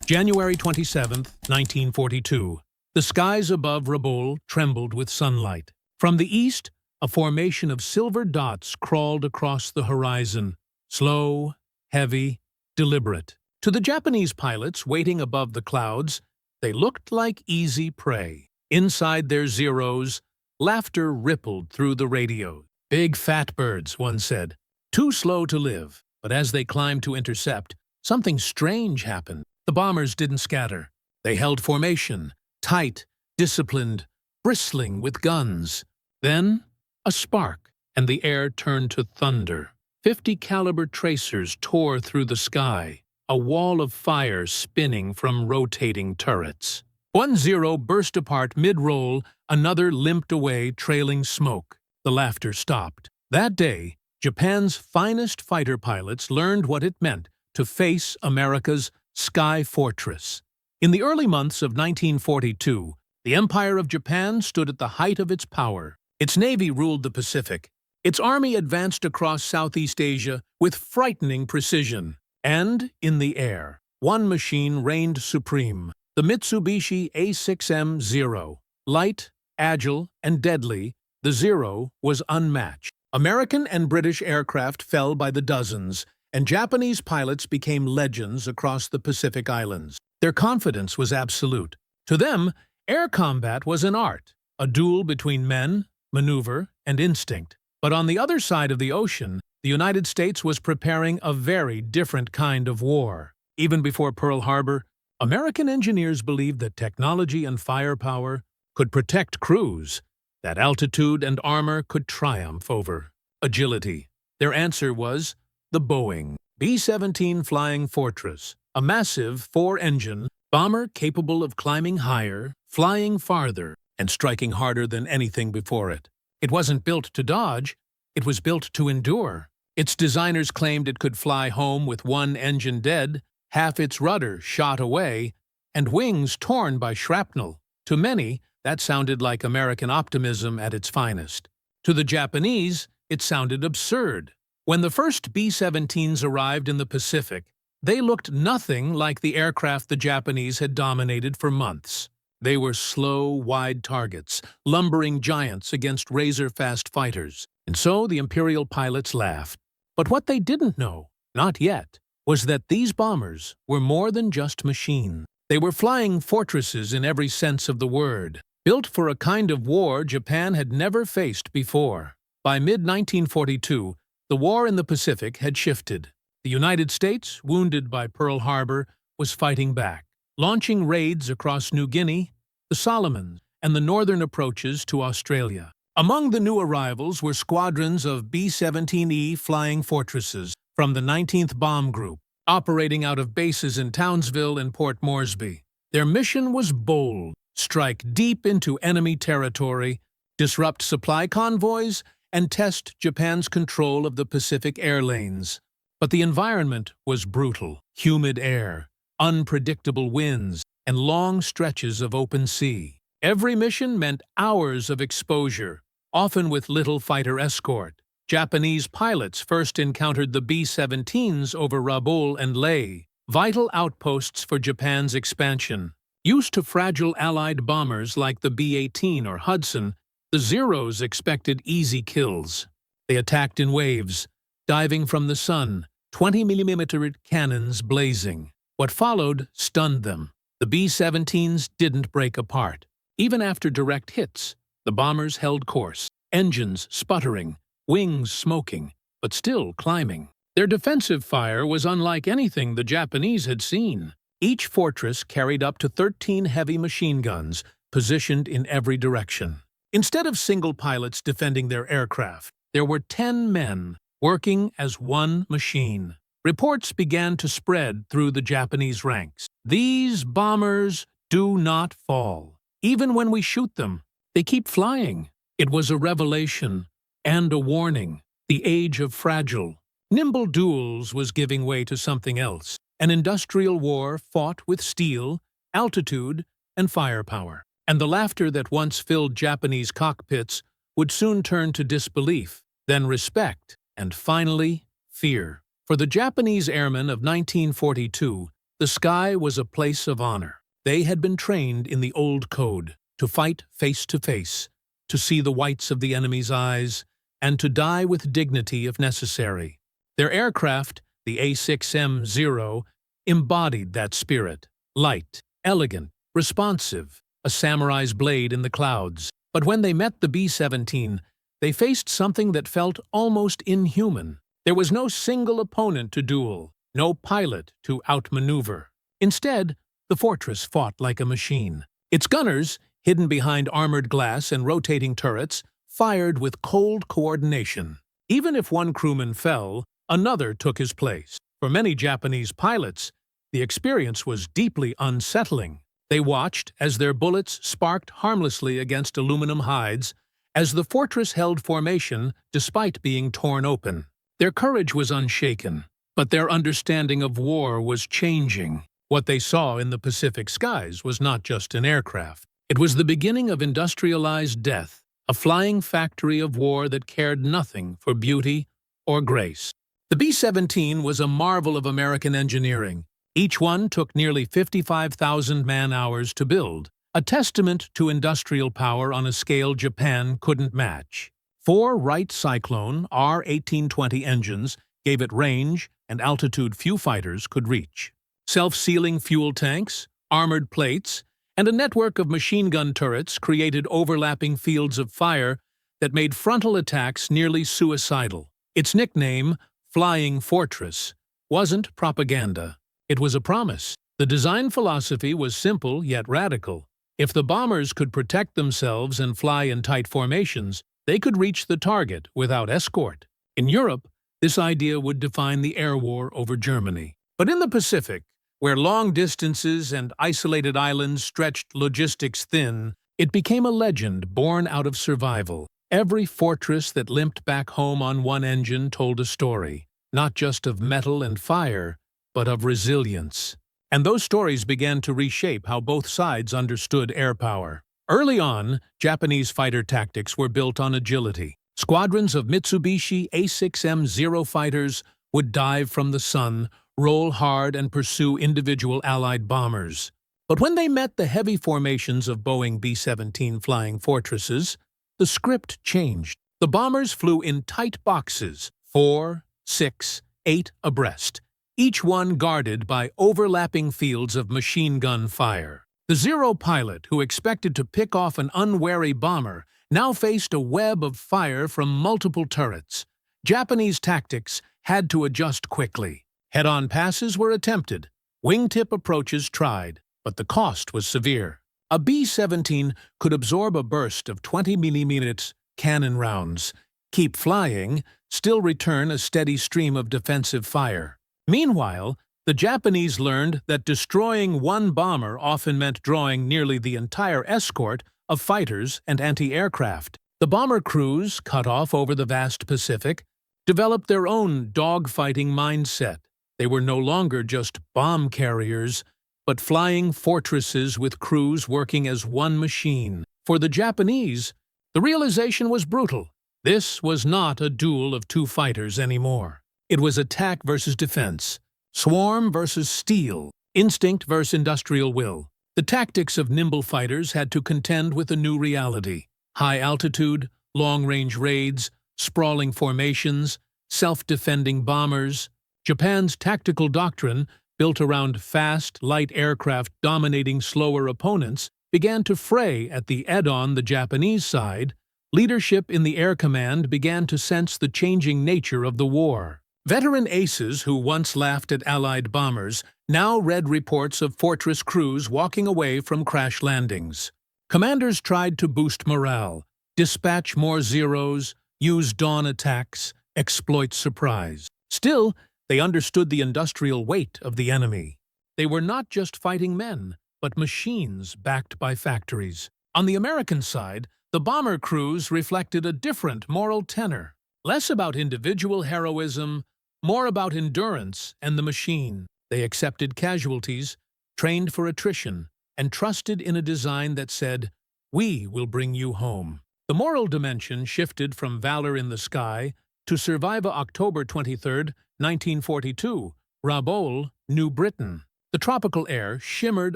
January 27, 1942. The skies above Rabaul trembled with sunlight. From the east, a formation of silver dots crawled across the horizon, slow, heavy, deliberate. To the Japanese pilots waiting above the clouds, they looked like easy prey. Inside their Zeros, laughter rippled through the radio. "Big fat birds," one said. "Too slow to live." But as they climbed to intercept, something strange happened. The bombers didn't scatter. They held formation, tight, disciplined, bristling with guns. Then, a spark, and the air turned to thunder. 50 caliber tracers tore through the sky, a wall of fire spinning from rotating turrets. One Zero burst apart mid-roll, another limped away, trailing smoke. The laughter stopped. That day, Japan's finest fighter pilots learned what it meant to face America's Sky Fortress. In the early months of 1942, the Empire of Japan stood at the height of its power. Its navy ruled the Pacific. Its army advanced across Southeast Asia with frightening precision. And, in the air, one machine reigned supreme, the Mitsubishi A6M Zero. Light, agile, and deadly, the Zero was unmatched. American and British aircraft fell by the dozens, and Japanese pilots became legends across the Pacific Islands. Their confidence was absolute. To them, air combat was an art, a duel between men, maneuver, and instinct. But on the other side of the ocean, the United States was preparing a very different kind of war. Even before Pearl Harbor, American engineers believed that technology and firepower could protect crews, that altitude and armor could triumph over agility. Their answer was the Boeing B-17 Flying Fortress, a massive 4-engine bomber capable of climbing higher, flying farther, and striking harder than anything before it. It wasn't built to dodge, it was built to endure. Its designers claimed it could fly home with one engine dead, half its rudder shot away, and wings torn by shrapnel. To many, that sounded like American optimism at its finest. To the Japanese, it sounded absurd. When the first B-17s arrived in the Pacific, they looked nothing like the aircraft the Japanese had dominated for months. They were slow, wide targets, lumbering giants against razor-fast fighters. And so the Imperial pilots laughed. But what they didn't know, not yet, was that these bombers were more than just machines. They were flying fortresses in every sense of the word, built for a kind of war Japan had never faced before. By mid-1942, the war in the Pacific had shifted. The United States, wounded by Pearl Harbor, was fighting back, launching raids across New Guinea, the Solomons, and the northern approaches to Australia. Among the new arrivals were squadrons of B-17E Flying Fortresses from the 19th Bomb Group, operating out of bases in Townsville and Port Moresby. Their mission was bold: strike deep into enemy territory, disrupt supply convoys, and test Japan's control of the Pacific air lanes. But the environment was brutal: humid air, unpredictable winds, and long stretches of open sea. Every mission meant hours of exposure, often with little fighter escort. Japanese pilots first encountered the B-17s over Rabaul and Lae, vital outposts for Japan's expansion. Used to fragile Allied bombers like the B-18 or Hudson, the Zeros expected easy kills. They attacked in waves, diving from the sun, 20mm cannons blazing. What followed stunned them. The B-17s didn't break apart. Even after direct hits, the bombers held course, engines sputtering, wings smoking, but still climbing. Their defensive fire was unlike anything the Japanese had seen. Each fortress carried up to 13 heavy machine guns, positioned in every direction. Instead of single pilots defending their aircraft, there were 10 men working as one machine. Reports began to spread through the Japanese ranks. These bombers do not fall. Even when we shoot them, they keep flying. It was a revelation and a warning. The age of fragile, nimble duels was giving way to something else. An industrial war fought with steel, altitude, and firepower. And the laughter that once filled Japanese cockpits would soon turn to disbelief, then respect, and finally, fear. For the Japanese airmen of 1942, The sky was a place of honor. They had been trained in the old code, to fight face to face, to see the whites of the enemy's eyes, and to die with dignity if necessary. Their aircraft, the A6M Zero, embodied that spirit. Light, elegant, responsive, a samurai's blade in the clouds. But when they met the B-17, they faced something that felt almost inhuman. There was no single opponent to duel, no pilot to outmaneuver. Instead, the fortress fought like a machine. Its gunners, hidden behind armored glass and rotating turrets, fired with cold coordination. Even if one crewman fell, another took his place. For many Japanese pilots, the experience was deeply unsettling. They watched as their bullets sparked harmlessly against aluminum hides, as the fortress held formation despite being torn open. Their courage was unshaken, but their understanding of war was changing. What they saw in the Pacific skies was not just an aircraft. It was the beginning of industrialized death, a flying factory of war that cared nothing for beauty or grace. The B-17 was a marvel of American engineering. Each one took nearly 55,000 man-hours to build, a testament to industrial power on a scale Japan couldn't match. 4 Wright Cyclone R-1820 engines gave it range and altitude few fighters could reach. Self-sealing fuel tanks, armored plates, and a network of machine gun turrets created overlapping fields of fire that made frontal attacks nearly suicidal. Its nickname, Flying Fortress, wasn't propaganda. It was a promise. The design philosophy was simple yet radical. If the bombers could protect themselves and fly in tight formations, they could reach the target without escort. In Europe, this idea would define the air war over Germany. But in the Pacific, where long distances and isolated islands stretched logistics thin, it became a legend born out of survival. Every fortress that limped back home on one engine told a story, not just of metal and fire, but of resilience. And those stories began to reshape how both sides understood air power. Early on, Japanese fighter tactics were built on agility. Squadrons of Mitsubishi A6M Zero fighters would dive from the sun, roll hard, and pursue individual Allied bombers. But when they met the heavy formations of Boeing B-17 Flying Fortresses, the script changed. The bombers flew in tight boxes, 4, 6, 8 abreast, each one guarded by overlapping fields of machine gun fire. The Zero pilot, who expected to pick off an unwary bomber, now faced a web of fire from multiple turrets. Japanese tactics had to adjust quickly. Head-on passes were attempted, wingtip approaches tried, but the cost was severe. A B-17 could absorb a burst of 20mm cannon rounds, keep flying, still return a steady stream of defensive fire. Meanwhile, the Japanese learned that destroying one bomber often meant drawing nearly the entire escort of fighters and anti-aircraft. The bomber crews, cut off over the vast Pacific, developed their own dogfighting mindset. They were no longer just bomb carriers, but flying fortresses with crews working as one machine. For the Japanese, the realization was brutal. This was not a duel of two fighters anymore. It was attack versus defense, swarm versus steel, instinct versus industrial will. The tactics of nimble fighters had to contend with a new reality. High altitude, long-range raids, sprawling formations, self-defending bombers. Japan's tactical doctrine, built around fast, light aircraft dominating slower opponents, began to fray at the on the Japanese side. Leadership in the Air Command began to sense the changing nature of the war. Veteran aces who once laughed at Allied bombers now read reports of fortress crews walking away from crash landings. Commanders tried to boost morale, dispatch more Zeros, use dawn attacks, exploit surprise. Still, they understood the industrial weight of the enemy. They were not just fighting men, but machines backed by factories. On the American side, the bomber crews reflected a different moral tenor. Less about individual heroism, more about endurance and the machine. They accepted casualties, trained for attrition, and trusted in a design that said, "We will bring you home." The moral dimension shifted from valor in the sky to survive October 23, 1942, Rabaul, New Britain. The tropical air shimmered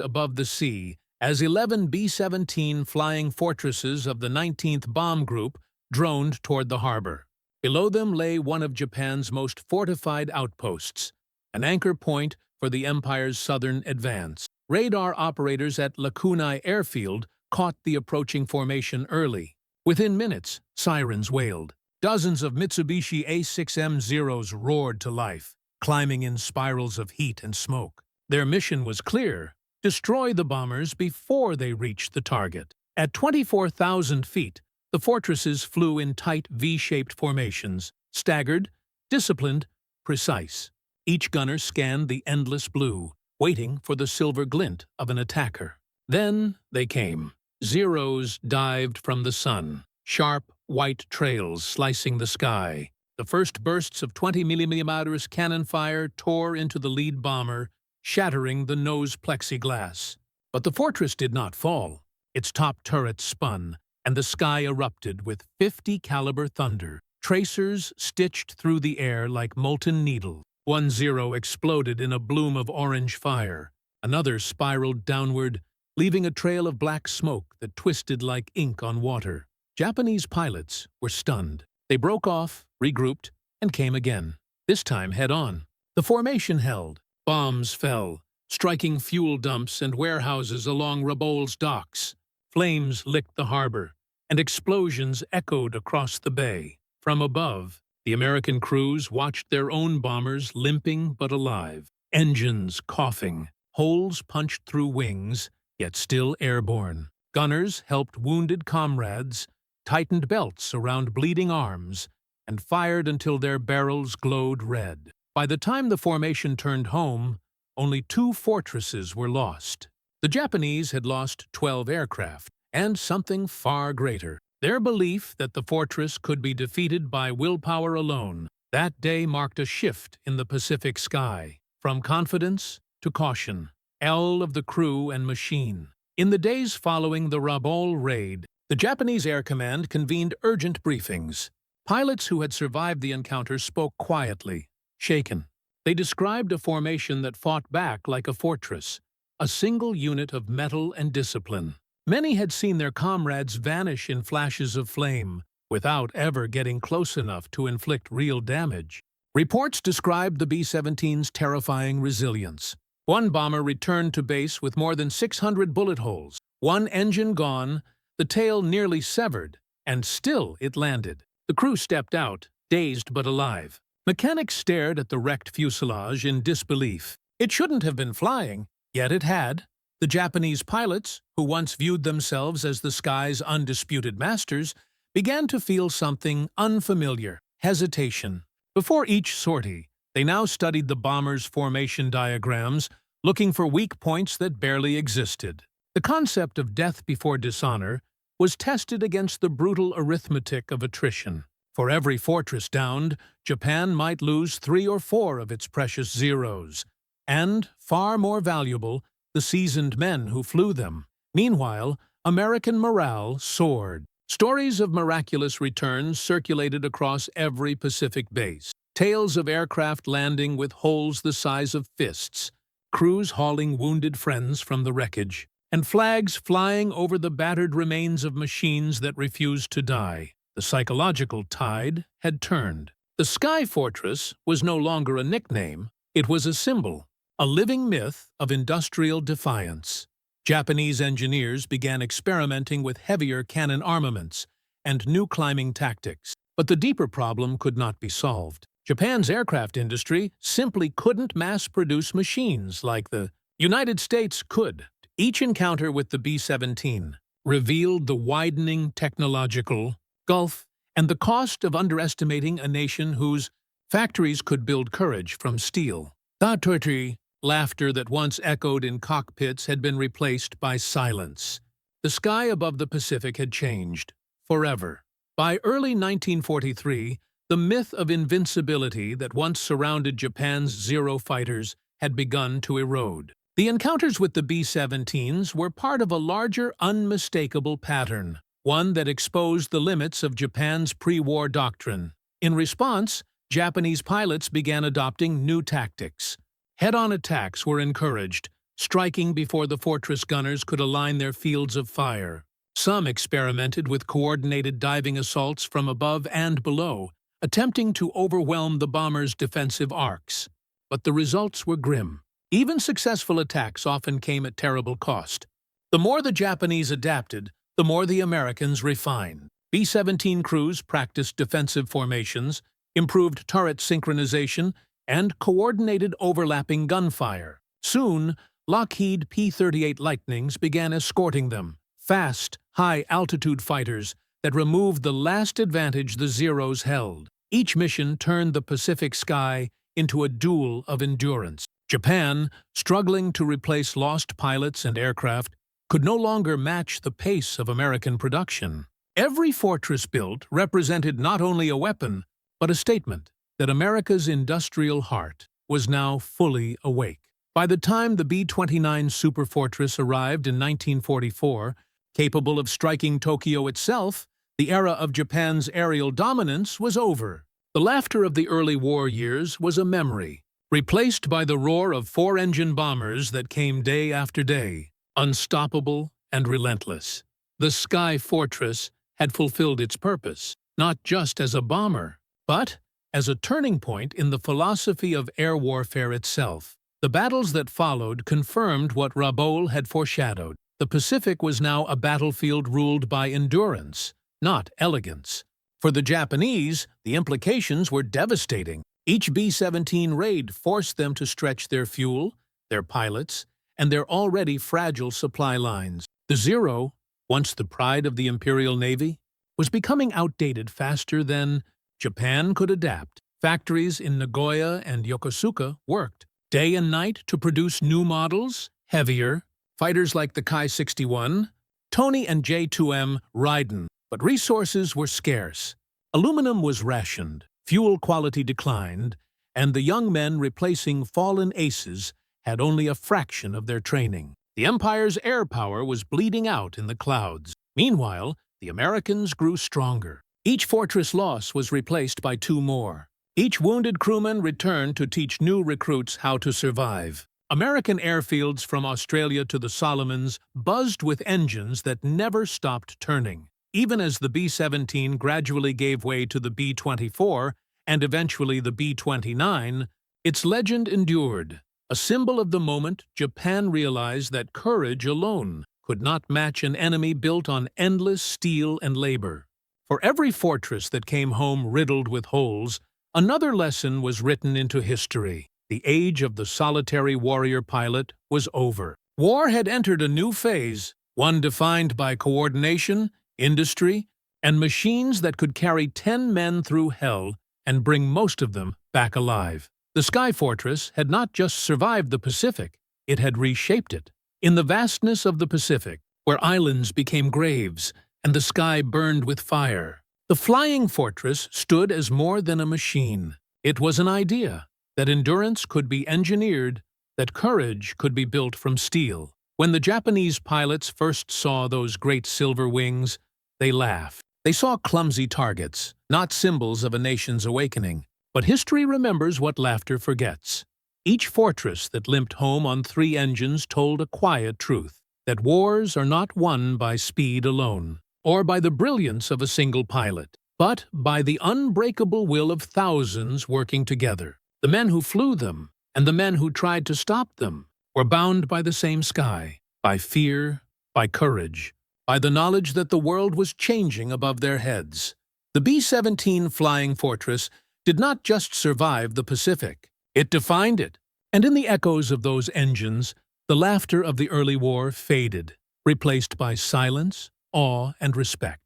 above the sea as 11 B-17 flying fortresses of the 19th Bomb Group droned toward the harbor. Below them lay one of Japan's most fortified outposts, an anchor point for the Empire's southern advance. Radar operators at Lakunai Airfield caught the approaching formation early. Within minutes, sirens wailed. Dozens of Mitsubishi A6M Zeros roared to life, climbing in spirals of heat and smoke. Their mission was clear: destroy the bombers before they reached the target. At 24,000 feet, the fortresses flew in tight V-shaped formations, staggered, disciplined, precise. Each gunner scanned the endless blue, waiting for the silver glint of an attacker. Then they came. Zeros dived from the sun, sharp white trails slicing the sky. The first bursts of 20mm cannon fire tore into the lead bomber, shattering the nose plexiglass. But the fortress did not fall. Its top turret spun, and the sky erupted with 50-caliber thunder. Tracers stitched through the air like molten needles. One Zero exploded in a bloom of orange fire. Another spiraled downward, leaving a trail of black smoke that twisted like ink on water. Japanese pilots were stunned. They broke off, regrouped, and came again, this time head-on. The formation held. Bombs fell, striking fuel dumps and warehouses along Rabaul's docks. Flames licked the harbor, and explosions echoed across the bay. From above, the American crews watched their own bombers limping but alive, engines coughing, holes punched through wings, yet still airborne. Gunners helped wounded comrades, tightened belts around bleeding arms, and fired until their barrels glowed red. By the time the formation turned home, only 2 fortresses were lost. The Japanese had lost 12 aircraft, and something far greater: their belief that the fortress could be defeated by willpower alone. That day marked a shift in the Pacific sky, from confidence to caution, all of the crew and machine. In the days following the Rabaul raid, the Japanese Air Command convened urgent briefings. Pilots who had survived the encounter spoke quietly, shaken. They described a formation that fought back like a fortress, a single unit of mettle and discipline. Many had seen their comrades vanish in flashes of flame, without ever getting close enough to inflict real damage. Reports described the B-17's terrifying resilience. One bomber returned to base with more than 600 bullet holes, one engine gone, the tail nearly severed, and still it landed. The crew stepped out, dazed but alive. Mechanics stared at the wrecked fuselage in disbelief. It shouldn't have been flying, yet it had. The Japanese pilots, who once viewed themselves as the sky's undisputed masters, began to feel something unfamiliar: hesitation. Before each sortie, they now studied the bomber's formation diagrams, looking for weak points that barely existed. The concept of death before dishonor was tested against the brutal arithmetic of attrition. For every fortress downed, Japan might lose 3 or 4 of its precious Zeros, and, far more valuable, the seasoned men who flew them. Meanwhile, American morale soared. Stories of miraculous returns circulated across every Pacific base. Tales of aircraft landing with holes the size of fists, crews hauling wounded friends from the wreckage, and flags flying over the battered remains of machines that refused to die. The psychological tide had turned. The Sky Fortress was no longer a nickname, it was a symbol, a living myth of industrial defiance. Japanese engineers began experimenting with heavier cannon armaments and new climbing tactics. But the deeper problem could not be solved. Japan's aircraft industry simply couldn't mass-produce machines like the United States could. Each encounter with the B-17 revealed the widening technological gulf and the cost of underestimating a nation whose factories could build courage from steel. Doctrine, laughter that once echoed in cockpits had been replaced by silence. The sky above the Pacific had changed, forever. By early 1943, the myth of invincibility that once surrounded Japan's Zero fighters had begun to erode. The encounters with the B-17s were part of a larger, unmistakable pattern, one that exposed the limits of Japan's pre-war doctrine. In response, Japanese pilots began adopting new tactics: Head-on attacks were encouraged, striking before the fortress gunners could align their fields of fire. Some experimented with coordinated diving assaults from above and below, attempting to overwhelm the bombers' defensive arcs. But the results were grim. Even successful attacks often came at terrible cost. The more the Japanese adapted, the more the Americans refined. B-17 crews practiced defensive formations, improved turret synchronization, and coordinated overlapping gunfire. Soon, Lockheed P-38 Lightnings began escorting them, fast, high-altitude fighters that removed the last advantage the Zeros held. Each mission turned the Pacific sky into a duel of endurance. Japan, struggling to replace lost pilots and aircraft, could no longer match the pace of American production. Every fortress built represented not only a weapon, but a statement that America's industrial heart was now fully awake. By the time the B-29 superfortress arrived in 1944, capable of striking Tokyo itself, the era of Japan's aerial dominance was over. The laughter of the early war years was a memory, replaced by the roar of four-engine bombers that came day after day, unstoppable and relentless. The Sky Fortress had fulfilled its purpose, not just as a bomber, but as a turning point in the philosophy of air warfare itself. The battles that followed confirmed what Rabaul had foreshadowed. The Pacific was now a battlefield ruled by endurance, not elegance. For the Japanese, the implications were devastating. Each B-17 raid forced them to stretch their fuel, their pilots, and their already fragile supply lines. The Zero, once the pride of the Imperial Navy, was becoming outdated faster than Japan could adapt. Factories in Nagoya and Yokosuka worked day and night to produce new models, heavier, fighters like the Kai-61, Tony and J-2M Raiden. But resources were scarce. Aluminum was rationed, fuel quality declined, and the young men replacing fallen aces had only a fraction of their training. The Empire's air power was bleeding out in the clouds. Meanwhile, the Americans grew stronger. Each fortress loss was replaced by two more. Each wounded crewman returned to teach new recruits how to survive. American airfields from Australia to the Solomons buzzed with engines that never stopped turning. Even as the B-17 gradually gave way to the B-24 and eventually the B-29, its legend endured. A symbol of the moment, Japan realized that courage alone could not match an enemy built on endless steel and labor. For every fortress that came home riddled with holes, another lesson was written into history. The age of the solitary warrior pilot was over. War had entered a new phase, one defined by coordination, industry, and machines that could carry 10 men through hell and bring most of them back alive. The Sky Fortress had not just survived the Pacific, it had reshaped it. In the vastness of the Pacific, where islands became graves and the sky burned with fire, the Flying Fortress stood as more than a machine. It was an idea that endurance could be engineered, that courage could be built from steel. When the Japanese pilots first saw those great silver wings, they laughed. They saw clumsy targets, not symbols of a nation's awakening. But history remembers what laughter forgets. Each fortress that limped home on 3 engines told a quiet truth, that wars are not won by speed alone, or by the brilliance of a single pilot, but by the unbreakable will of thousands working together. The men who flew them, and the men who tried to stop them, were bound by the same sky, by fear, by courage, by the knowledge that the world was changing above their heads. The B-17 Flying Fortress did not just survive the Pacific, it defined it. And in the echoes of those engines, the laughter of the early war faded, replaced by silence, awe, and respect.